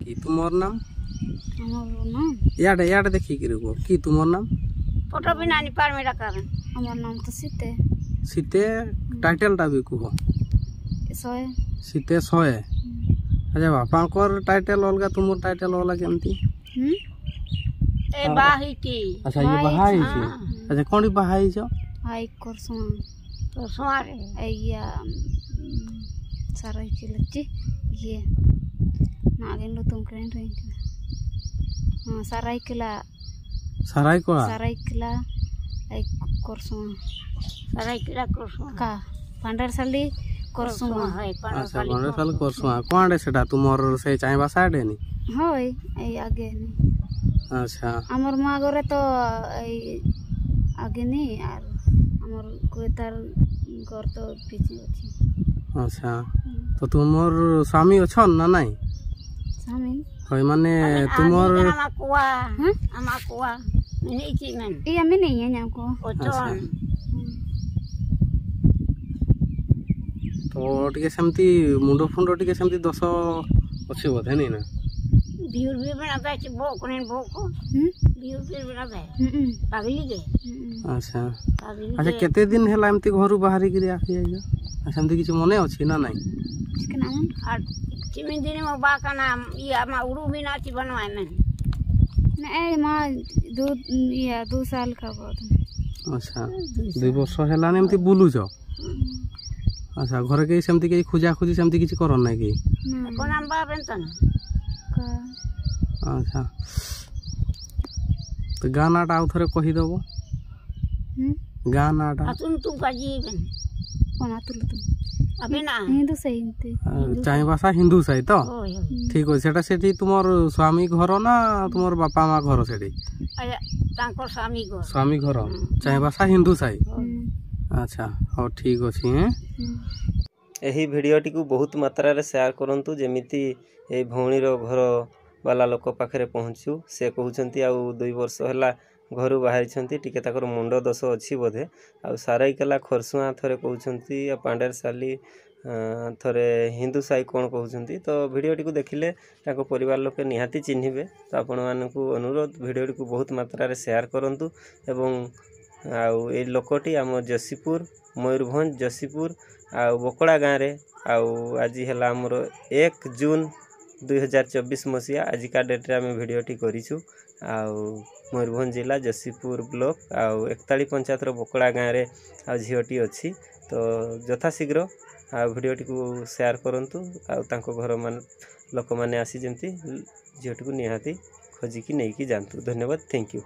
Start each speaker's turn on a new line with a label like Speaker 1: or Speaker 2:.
Speaker 1: कि तुमर नाम
Speaker 2: हमर नाम
Speaker 1: याडे याडे देखि कि रुको कि तुमर नाम
Speaker 3: फोटो भी नानी पार में रखा है।
Speaker 2: हमर नाम तो सीते
Speaker 1: सीते टाइटल टा भी कुह
Speaker 2: सोए
Speaker 1: सीते सोए अच्छा बापांकर टाइटल अलगा तुमर टाइटल अलगा केमती
Speaker 3: ए बाही की
Speaker 1: अच्छा ये बहाई छी अच्छा कोनी बहाई छ
Speaker 2: आई करसुआ
Speaker 3: तो सुआरे
Speaker 2: अय्या साराई के लच्ची ये नागिन लो तुम करें रही हां साराई किला आई करसुआ का पंडर साली करसुआ
Speaker 1: अच्छा पंडर साल करसुआ कोआडे सेटा तुमर से चाइबा साइड नी
Speaker 2: होय ए आगे नी
Speaker 1: अच्छा
Speaker 2: हमर माँ घरे तो आगे नहीं और हमर कोतार घर तो पीछे अछि
Speaker 1: अच्छा तो तुमर स्वामी अछन ना नहीं
Speaker 2: स्वामी
Speaker 1: होय माने तुमर
Speaker 3: अमा कुआ नहीं की मन
Speaker 2: ये हमें नहीं है यहाँ को
Speaker 3: ओचन
Speaker 1: तो टिके सेमती मुंडो फुंडो टिके सेमती दोष अछि बोधे नहीं ना
Speaker 3: बिउर भी बना बैच बो कोने बो को बिउर भी बना बे पागली के
Speaker 1: अच्छा अच्छा केते दिन हैला एमती घरु बाहरी गिरी आखि आइयो अच्छा एमती किछ मने अछि ना नहीं
Speaker 2: इसके नाम
Speaker 3: और किमिन दिन में बा का नाम ये अमा उरु भी नाची बनवाए में
Speaker 2: नहीं माँ 2 साल का बाद
Speaker 1: अच्छा 2 वर्ष हैला एमती बुलु छ अच्छा घर के सेमती के खुजा खुजी सेमती किछ करन नै की
Speaker 3: कोन नाम बा बेंतन
Speaker 1: अच्छा तो गाना टा उथरे कहि देबो गाना टा
Speaker 3: तुम का जीवन
Speaker 2: कोन आतुल तुम
Speaker 3: अबे ना
Speaker 2: हिंदू सही हिंदी
Speaker 1: चाइ भाषा हिंदू सही तो ठीक हो सेटा सेठी तुमर स्वामी घर ना तुमर बापा माँ घर सेठी
Speaker 3: अरे तांको
Speaker 1: स्वामी घर चाइ भाषा हिंदू सही अच्छा हो ठीक अछि हैं एही भिडियोटी को बहुत मात्रा रे शेयर करंतु जेमिति ए भौणी रो घर वाला लोक पाखरे पहुँचू से कहउछंती आ 2 वर्ष होला घर बाहरी छंती टिके ताकर मुंड दोष अछि बोधे आ साराईकेला खरसुआ थरे कहउछंती आ पांडेर साली थरे हिंदू साई कोन कहउछंती तो भिडियोटी को देखिले ताको परिवार लोक निहाती चिन्हिबे तो आपण मानकू अनुरोध भिडियोटी को बहुत मात्रा रे शेयर करंतु एवं आउ ए लोकटी आम जसीपुर मयूरभंज जसीपुर आ बकड़ा गाँव रे आज है आमर 1 जून 2024 मसीहा आजिका डेट्रे आम भिडियोटी करूँ मयूरभंज जिला जसीपुर ब्लॉक आउ 41 पंचायत बकड़ा गाँव रे आ झीटी अच्छी तो यथाशीघ्र आ भिडियोटी को शेयर करंतु आ घर मान लोक मैंने आसी जमती झीटी को निहाती खोजिकी नहीं जातु धन्यवाद थैंक यू।